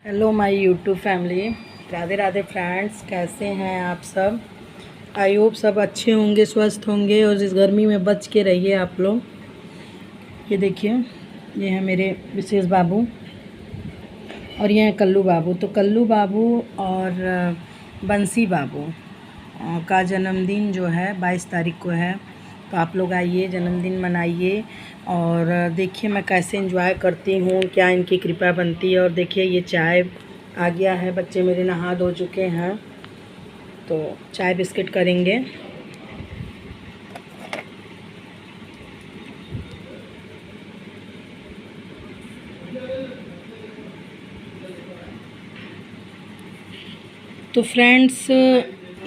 Hello my YouTube family, Radhe Radhe friends. कैसे हैं आप सब? आई होप सब अच्छे होंगे, स्वस्थ होंगे और इस गर्मी में बच के रहिए आप लोग। ये देखिए, ये है मेरे विशेष बाबू और ये है कल्लू बाबू। तो कल्लू बाबू और बंसी बाबू का जन्मदिन जो है 22 तारीख को है। तो आप लोग आइए, जन्मदिन मनाइए और देखिए मैं कैसे एंजॉय करती हूँ, क्या इनकी कृपा बनती है। और देखिए ये चाय आ गया है, बच्चे मेरे नहा धो चुके हैं तो चाय बिस्किट करेंगे। तो फ्रेंड्स,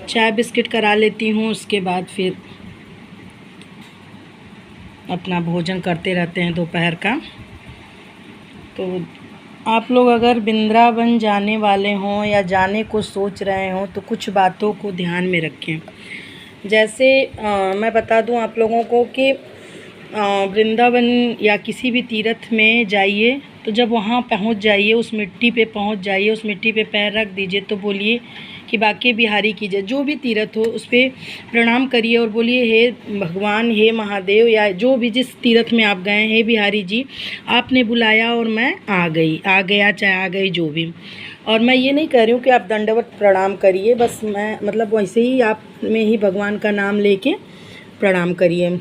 चाय बिस्किट करा लेती हूँ, उसके बाद फिर अपना भोजन करते रहते हैं दोपहर का। तो आप लोग अगर वृंदावन जाने वाले हों या जाने को सोच रहे हों तो कुछ बातों को ध्यान में रखें। जैसे मैं बता दूं आप लोगों को कि वृंदावन या किसी भी तीर्थ में जाइए तो जब वहाँ पहुँच जाइए, उस मिट्टी पे पहुँच जाइए, उस मिट्टी पे पैर रख दीजिए तो बोलिए कि बाके बिहारी की जय। जो भी तीर्थ हो उस पर प्रणाम करिए और बोलिए हे भगवान, हे महादेव, या जो भी जिस तीर्थ में आप गए, हे बिहारी जी, आपने बुलाया और मैं आ गया चाहे आ गई, जो भी। और मैं ये नहीं कह रही हूँ कि आप दंडवत प्रणाम करिए, बस मैं मतलब वैसे ही आप में ही भगवान का नाम लेके प्रणाम करिए।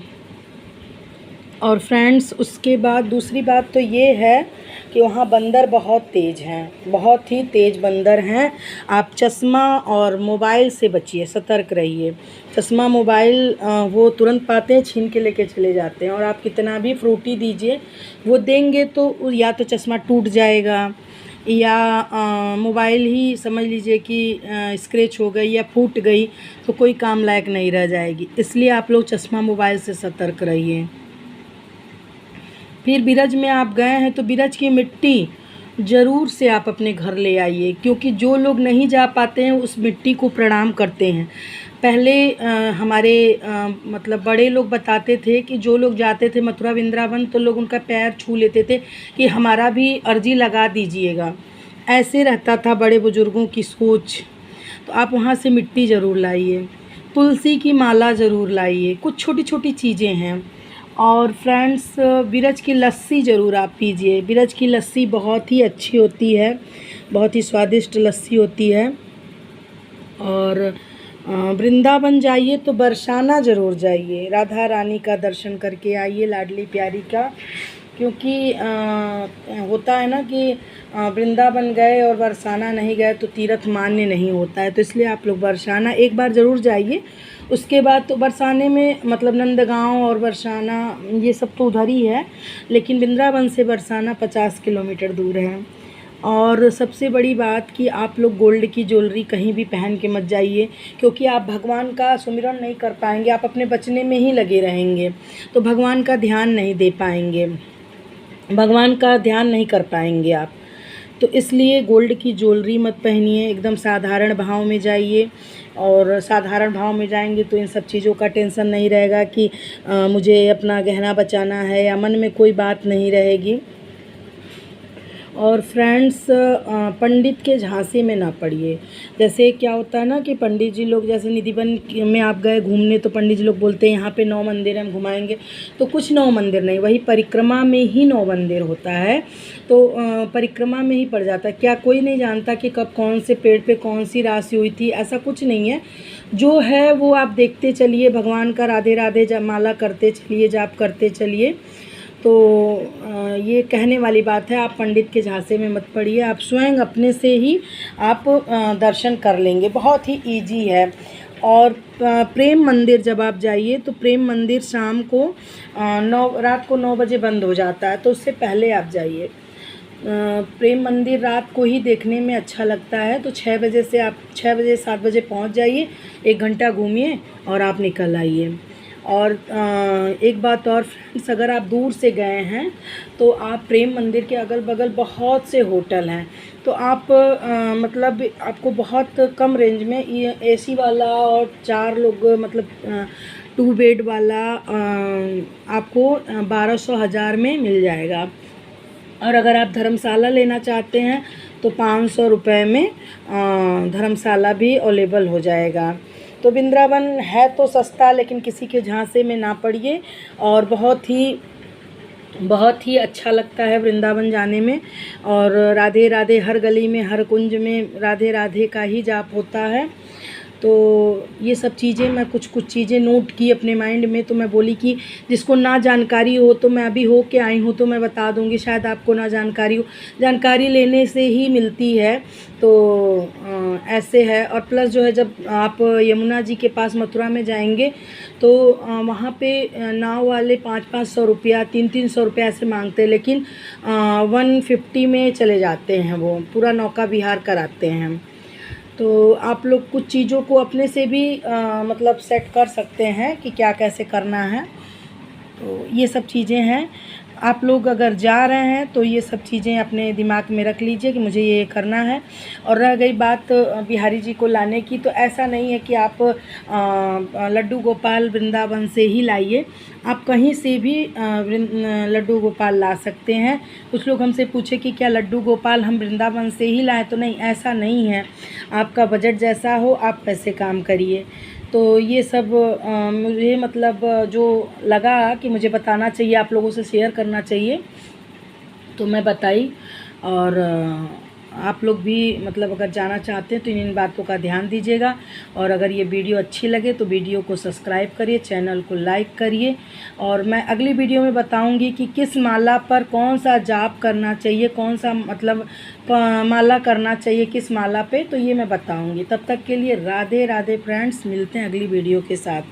और फ्रेंड्स, उसके बाद दूसरी बात तो ये है कि वहाँ बंदर बहुत तेज़ हैं, बहुत ही तेज़ बंदर हैं। आप चश्मा और मोबाइल से बचिए, सतर्क रहिए। चश्मा मोबाइल वो तुरंत पाते हैं, छीन के लेके चले जाते हैं। और आप कितना भी फ्रूटी दीजिए, वो देंगे तो या तो चश्मा टूट जाएगा या मोबाइल ही समझ लीजिए कि स्क्रैच हो गई या फूट गई तो कोई काम लायक नहीं रह जाएगी। इसलिए आप लोग चश्मा मोबाइल से सतर्क रहिए। फिर बिरज में आप गए हैं तो बिरज की मिट्टी ज़रूर से आप अपने घर ले आइए, क्योंकि जो लोग नहीं जा पाते हैं उस मिट्टी को प्रणाम करते हैं। पहले हमारे मतलब बड़े लोग बताते थे कि जो लोग जाते थे मथुरा वृंदावन तो लोग उनका पैर छू लेते थे कि हमारा भी अर्जी लगा दीजिएगा। ऐसे रहता था बड़े बुज़ुर्गों की सोच। तो आप वहाँ से मिट्टी ज़रूर लाइए, तुलसी की माला ज़रूर लाइए, कुछ छोटी छोटी चीज़ें हैं। और फ्रेंड्स, बिरज की लस्सी ज़रूर आप पीजिए। बिरज की लस्सी बहुत ही अच्छी होती है, बहुत ही स्वादिष्ट लस्सी होती है। और वृंदावन जाइए तो बरसाना ज़रूर जाइए, राधा रानी का दर्शन करके आइए, लाडली प्यारी का। क्योंकि होता है ना कि वृंदावन गए और बरसाना नहीं गए तो तीर्थ मान्य नहीं होता है। तो इसलिए आप लोग बरसाना एक बार ज़रूर जाइए। उसके बाद तो बरसाने में मतलब नंदगांव और बरसाना ये सब तो उधर ही है, लेकिन वृंदावन से बरसाना 50 किलोमीटर दूर है। और सबसे बड़ी बात कि आप लोग गोल्ड की ज्वेलरी कहीं भी पहन के मत जाइए, क्योंकि आप भगवान का सुमिरन नहीं कर पाएंगे, आप अपने बचने में ही लगे रहेंगे तो भगवान का ध्यान नहीं दे पाएंगे, भगवान का ध्यान नहीं कर पाएंगे आप। तो इसलिए गोल्ड की ज्वेलरी मत पहनिए, एकदम साधारण भाव में जाइए। और साधारण भाव में जाएंगे तो इन सब चीज़ों का टेंशन नहीं रहेगा कि मुझे अपना गहना बचाना है, या मन में कोई बात नहीं रहेगी। और फ्रेंड्स, पंडित के झांसे में ना पड़िए। जैसे क्या होता है ना कि पंडित जी लोग, जैसे निधिवन में आप गए घूमने तो पंडित जी लोग बोलते हैं यहाँ पे 9 मंदिर हम घुमाएंगे, तो कुछ 9 मंदिर नहीं, वही परिक्रमा में ही 9 मंदिर होता है। तो परिक्रमा में ही पड़ जाता है। क्या कोई नहीं जानता कि कब कौन से पेड़ पे कौन सी राशि हुई थी? ऐसा कुछ नहीं है, जो है वो आप देखते चलिए, भगवान का राधे राधे माला करते चलिए, जाप करते चलिए। तो ये कहने वाली बात है, आप पंडित के झांसे में मत पड़िए, आप स्वयं अपने से ही आप दर्शन कर लेंगे, बहुत ही इजी है। और प्रेम मंदिर जब आप जाइए तो प्रेम मंदिर शाम को रात को 9 बजे बंद हो जाता है, तो उससे पहले आप जाइए। प्रेम मंदिर रात को ही देखने में अच्छा लगता है। तो 6 बजे से आप 6 बजे 7 बजे पहुंच जाइए, 1 घंटा घूमिए और आप निकल आइए। और एक बात और फ्रेंड्स, अगर आप दूर से गए हैं तो आप प्रेम मंदिर के अगल बगल बहुत से होटल हैं, तो आप मतलब आपको बहुत कम रेंज में एसी वाला और 4 लोग मतलब 2 बेड वाला आपको 1200 हज़ार में मिल जाएगा। और अगर आप धर्मशाला लेना चाहते हैं तो 500 रुपये में धर्मशाला भी अवेलेबल हो जाएगा। तो वृंदावन है तो सस्ता, लेकिन किसी के झांसे में ना पड़िए, और बहुत ही अच्छा लगता है वृंदावन जाने में। और राधे राधे, हर गली में हर कुंज में राधे राधे का ही जाप होता है। तो ये सब चीज़ें मैं कुछ चीज़ें नोट की अपने माइंड में, तो मैं बोली कि जिसको ना जानकारी हो, तो मैं अभी हो के आई हूँ तो मैं बता दूँगी, शायद आपको ना जानकारी हो, जानकारी लेने से ही मिलती है। तो ऐसे है। और प्लस जो है, जब आप यमुना जी के पास मथुरा में जाएंगे तो वहाँ पे नाव वाले 500-500 रुपया, 300-300 रुपया ऐसे मांगते हैं, लेकिन 150 में चले जाते हैं, वो पूरा नौका विहार कराते हैं। तो आप लोग कुछ चीज़ों को अपने से भी मतलब सेट कर सकते हैं कि क्या कैसे करना है। तो ये सब चीज़ें हैं। आप लोग अगर जा रहे हैं तो ये सब चीज़ें अपने दिमाग में रख लीजिए कि मुझे ये करना है। और रह गई बात बिहारी जी को लाने की, तो ऐसा नहीं है कि आप लड्डू गोपाल वृंदावन से ही लाइए, आप कहीं से भी लड्डू गोपाल ला सकते हैं। कुछ लोग हमसे पूछे कि क्या लड्डू गोपाल हम वृंदावन से ही लाएं, तो नहीं, ऐसा नहीं है। आपका बजट जैसा हो आप वैसे काम करिए। तो ये सब मुझे मतलब जो लगा कि मुझे बताना चाहिए, आप लोगों से शेयर करना चाहिए, तो मैं बताई। और आप लोग भी मतलब अगर जाना चाहते हैं तो इन बातों का ध्यान दीजिएगा। और अगर ये वीडियो अच्छी लगे तो वीडियो को सब्सक्राइब करिए, चैनल को लाइक करिए। और मैं अगली वीडियो में बताऊंगी कि किस माला पर कौन सा जाप करना चाहिए, कौन सा मतलब माला करना चाहिए किस माला पे, तो ये मैं बताऊंगी। तब तक के लिए राधे राधे फ्रेंड्स, मिलते हैं अगली वीडियो के साथ।